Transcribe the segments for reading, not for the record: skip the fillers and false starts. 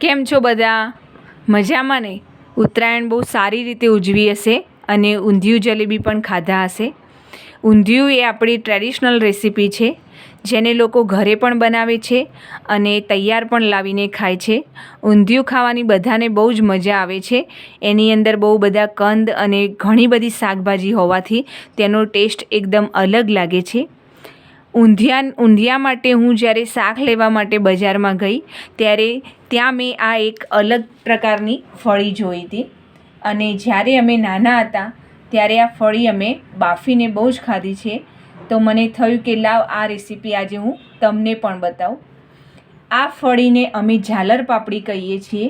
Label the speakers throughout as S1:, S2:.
S1: કેમ છો બધા? મજામાં ને? ઉત્તરાયણ બહુ સારી રીતે ઉજવી હશે અને ઊંધિયું જલેબી પણ ખાધા હશે. ઊંધિયું એ આપણી ટ્રેડિશનલ રેસીપી છે, જેને લોકો ઘરે પણ બનાવે છે અને તૈયાર પણ લાવીને ખાય છે. ઊંધિયું ખાવાની બધાને બહુ જ મજા આવે છે. એની અંદર બહુ બધા કંદ અને ઘણી બધી શાકભાજી હોવાથી તેનો ટેસ્ટ એકદમ અલગ લાગે છે. ઊંધિયા માટે હું જ્યારે શાક લેવા માટે બજારમાં ગઈ ત્યારે ત્યાં મેં આ એક અલગ પ્રકારની ફળી જોઈ હતી અને જ્યારે અમે નાના હતા ત્યારે આ ફળી અમે બાફીને બહુ જ ખાધી છે. તો મને થયું કે લાવ આ રેસીપી આજે હું તમને પણ બતાવું. આ ફળીને અમે ઝાલર પાપડી કહીએ છીએ.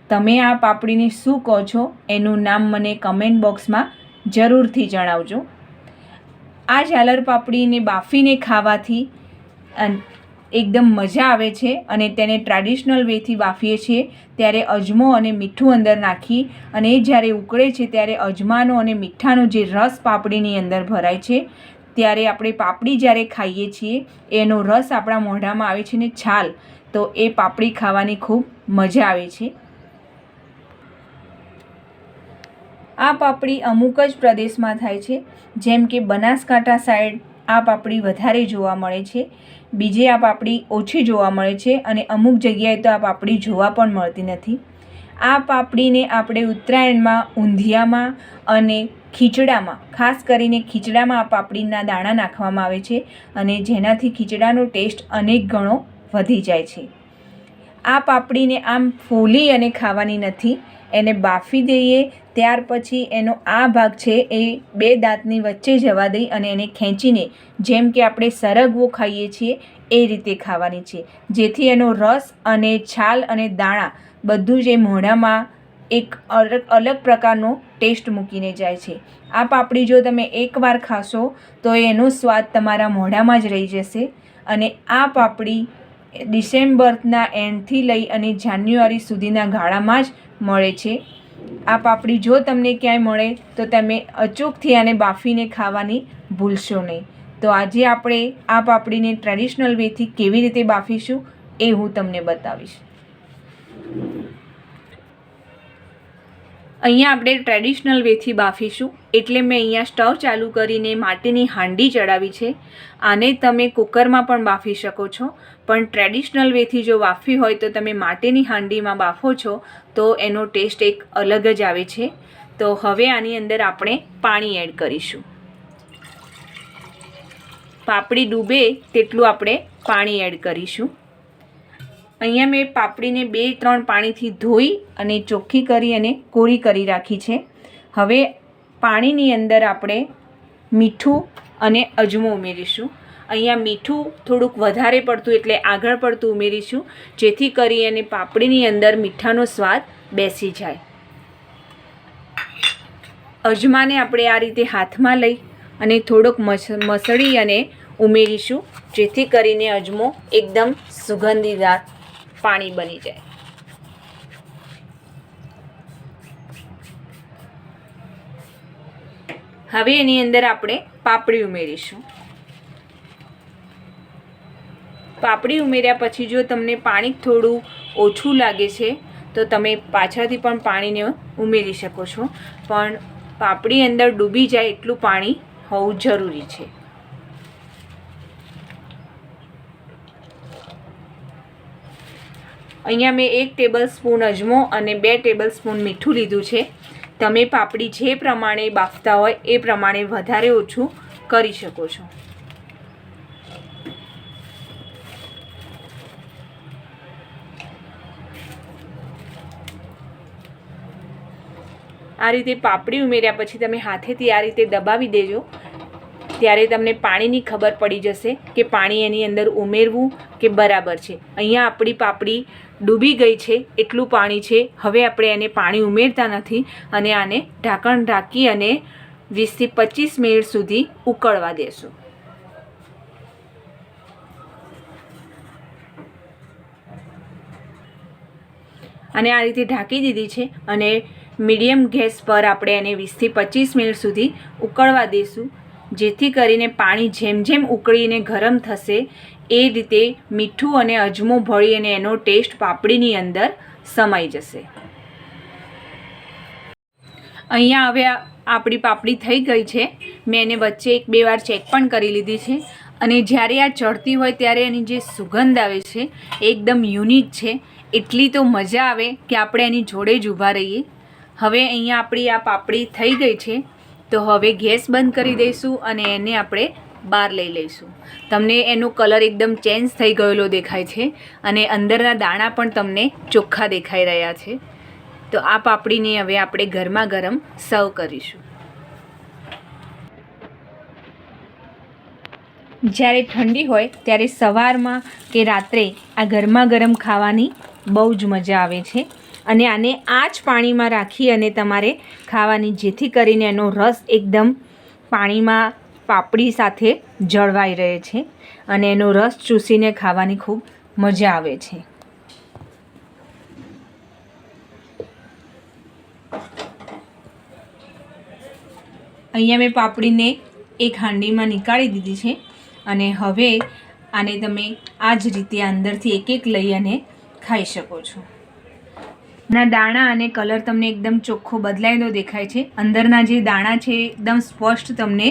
S1: તમે આ પાપડીને શું કહો છો એનું નામ મને કમેન્ટ બોક્સમાં જરૂરથી જણાવજો. આ ઝાલર પાપડીને બાફીને ખાવાથી એકદમ મજા આવે છે અને તેને ટ્રેડિશનલ વેથી બાફીએ છીએ ત્યારે અજમો અને મીઠું અંદર નાખી અને એ જ્યારે ઉકળે છે ત્યારે અજમાનો અને મીઠાનો જે રસ પાપડીની અંદર ભરાય છે ત્યારે આપણે પાપડી જ્યારે ખાઈએ છીએ એનો રસ આપણા મોઢામાં આવે છે ને છાલ, તો એ પાપડી ખાવાની ખૂબ મજા આવે છે. આ પાપડી અમુક જ પ્રદેશમાં થાય છે, જેમ કે બનાસકાંઠા સાઈડ આ પાપડી વધારે જોવા મળે છે, બીજે આ પાપડી ઓછી જોવા મળે છે અને અમુક જગ્યાએ તો આ પાપડી જોવા પણ મળતી નથી. આ પાપડીને આપણે ઉત્તરાયણમાં ઊંધિયામાં અને ખીચડામાં, ખાસ કરીને ખીચડામાં આ પાપડીના દાણા નાખવામાં આવે છે અને જેનાથી ખીચડાનો ટેસ્ટ અનેક ગણો વધી જાય છે. આ પાપડીને આમ ફોલી અને ખાવાની નથી, એને બાફી દઈએ ત્યાર પછી એનો આ ભાગ છે એ બે દાંતની વચ્ચે જવા દઈ અને એને ખેંચીને જેમ કે આપણે સરગવો ખાઈએ છીએ એ રીતે ખાવાની છે, જેથી એનો રસ અને છાલ અને દાણા બધું જ એ મોઢામાં એક અલગ પ્રકારનો ટેસ્ટ મૂકીને જાય છે. આ પાપડી જો તમે એકવાર ખાશો તો એનો સ્વાદ તમારા મોઢામાં જ રહી જશે. અને આ પાપડી ડિસેમ્બરના એન્ડથી લઈ અને જાન્યુઆરી સુધીના ગાળામાં જ મળે છે. આ પાપડી જો તમને ક્યાંય મળે તો તમે અચૂકથી આને બાફીને ખાવાની ભૂલશો નહીં. તો આજે આપણે આ પાપડીને ટ્રેડિશનલ વેથી કેવી રીતે બાફીશું એ હું તમને બતાવીશ. અહીંયા આપણે ટ્રેડિશનલ વેથી બાફીશું એટલે મેં અહીંયા સ્ટવ ચાલુ કરીને માટીની હાંડી ચડાવી છે. આને તમે કુકરમાં પણ બાફી શકો છો, પણ ટ્રેડિશનલ વેથી જો બાફવી હોય તો તમે માટીની હાંડીમાં બાફો છો તો એનો ટેસ્ટ એક અલગ જ આવે છે. તો હવે આની અંદર આપણે પાણી એડ કરીશું. પાપડી ડૂબે તેટલું આપણે પાણી એડ કરીશું. અહીંયા મેં પાપડીને 2-3 પાણીથી ધોઈ અને ચોખ્ખી કરી અને કોરી કરી રાખી છે. હવે પાણીની અંદર આપણે મીઠું અને અજમો ઉમેરીશું. અહીંયા મીઠું થોડુંક વધારે પડતું એટલે આગળ પડતું ઉમેરીશું, જેથી કરી અને પાપડીની અંદર મીઠાનો સ્વાદ બેસી જાય. અજમાને આપણે આ રીતે હાથમાં લઈ અને થોડોક મસળી અને ઉમેરીશું, જેથી કરીને અજમો એકદમ સુગંધીદાર પાણી બની જાય. હવે એની અંદર આપણે પાપડી ઉમેરીશું. પાપડી ઉમેર્યા પછી જો તમને પાણી થોડું ઓછું લાગે છે તો તમે પાછળથી પણ પાણીને ઉમેરી શકો છો, પણ પાપડી અંદર ડૂબી જાય એટલું પાણી હોવું જરૂરી છે. અહીંયા મેં 1 ટેબલ સ્પૂન અજમો અને 2 ટેબલ સ્પૂન મીઠું લીધું છે. તમે પાપડી જે પ્રમાણે બાફતા હોય એ પ્રમાણે વધારે ઓછું કરી શકો છો. આ રીતે પાપડી ઉમેર્યા પછી તમે હાથેથી આ રીતે દબાવી દેજો, ત્યારે તમને પાણીની ખબર પડી જશે કે પાણી એની અંદર ઉમેરવું કે બરાબર છે. અહીંયા આપણી પાપડી ડૂબી ગઈ છે એટલું પાણી છે. હવે આપણે એને પાણી ઉમેરતા નથી અને આને ઢાંકણ ઢાંકી અને 20 થી 25 મિનિટ સુધી ઉકળવા દેશું. અને આ રીતે ઢાંકી દીધી છે અને મીડિયમ ગેસ પર આપણે એને 20 થી 25 મિનિટ સુધી ઉકળવા દઈશું, જેથી કરીને પાણી જેમ જેમ ઉકળીને ગરમ થશે એ રીતે મીઠું અને અજમો ભળી અને એનો ટેસ્ટ પાપડીની અંદર સમાઈ જશે. અહીંયા હવે આપણી પાપડી થઈ ગઈ છે. મેં એને વચ્ચે 1-2 વાર ચેક પણ કરી લીધી છે. અને જ્યારે આ ચડતી હોય ત્યારે એની જે સુગંધ આવે છે એકદમ યુનિક છે. એટલી તો મજા આવે કે આપણે એની જોડે જ ઊભા રહીએ. હવે અહીંયા આપણી આ પાપડી થઈ ગઈ છે, તો હવે ગેસ બંધ કરી દઈશું અને એને આપણે બહાર લઈ લઈશું. તમને એનો કલર એકદમ ચેન્જ થઈ ગયેલો દેખાય છે અને અંદરના દાણા પણ તમને ચોખ્ખા દેખાઈ રહ્યા છે. તો આ પાપડીને હવે આપણે ગરમા ગરમ સર્વ કરીશું. જ્યારે ઠંડી હોય ત્યારે સવારમાં કે રાત્રે આ ગરમા ગરમ ખાવાની બહુ જ મજા આવે છે. અને આને આ જ પાણીમાં રાખી અને તમારે ખાવાની, જેથી કરીને એનો રસ એકદમ પાણીમાં પાપડી સાથે જળવાઈ રહે છે અને એનો રસ ચૂસીને ખાવાની ખૂબ મજા આવે છે. અહીંયા મેં પાપડીને એક હાંડીમાં નીકાળી દીધી છે અને હવે આને તમે આ જ રીતે અંદરથી એક લઈ અને ખાઈ શકો છો. ના દાણા અને કલર તમને એકદમ ચોખ્ખો બદલાયેલો દેખાય છે. અંદરના જે દાણા છે એકદમ સ્પષ્ટ તમને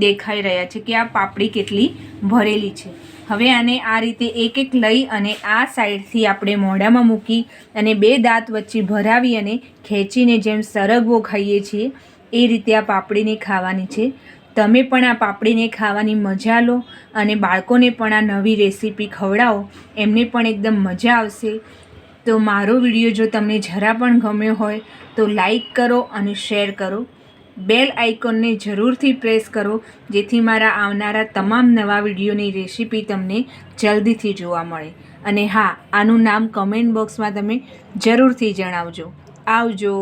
S1: દેખાઈ રહ્યા છે કે આ પાપડી કેટલી ભરેલી છે. હવે આને આ રીતે એક લઈ અને આ સાઈડથી આપણે મોઢામાં મૂકી અને 2 દાંત વચ્ચે ભરાવી અને ખેંચીને જેમ સરગવો ખાઈએ છીએ એ રીતે આ પાપડીને ખાવાની છે. તમે પણ આ પાપડીને ખાવાની મજા લો અને બાળકોને પણ આ નવી રેસીપી ખવડાવો, એમને પણ એકદમ મજા આવશે. તો મારો વિડીયો જો તમને જરા પણ ગમ્યો હોય તો લાઈક કરો અને શેર કરો. બેલ આઇકોનને જરૂરથી પ્રેસ કરો જેથી મારા આવનારા તમામ નવા વિડીયોની રેસીપી તમને જલ્દીથી જોવા મળે. અને હા, આનું નામ કમેન્ટ બોક્સમાં તમે જરૂરથી જણાવજો. આવજો.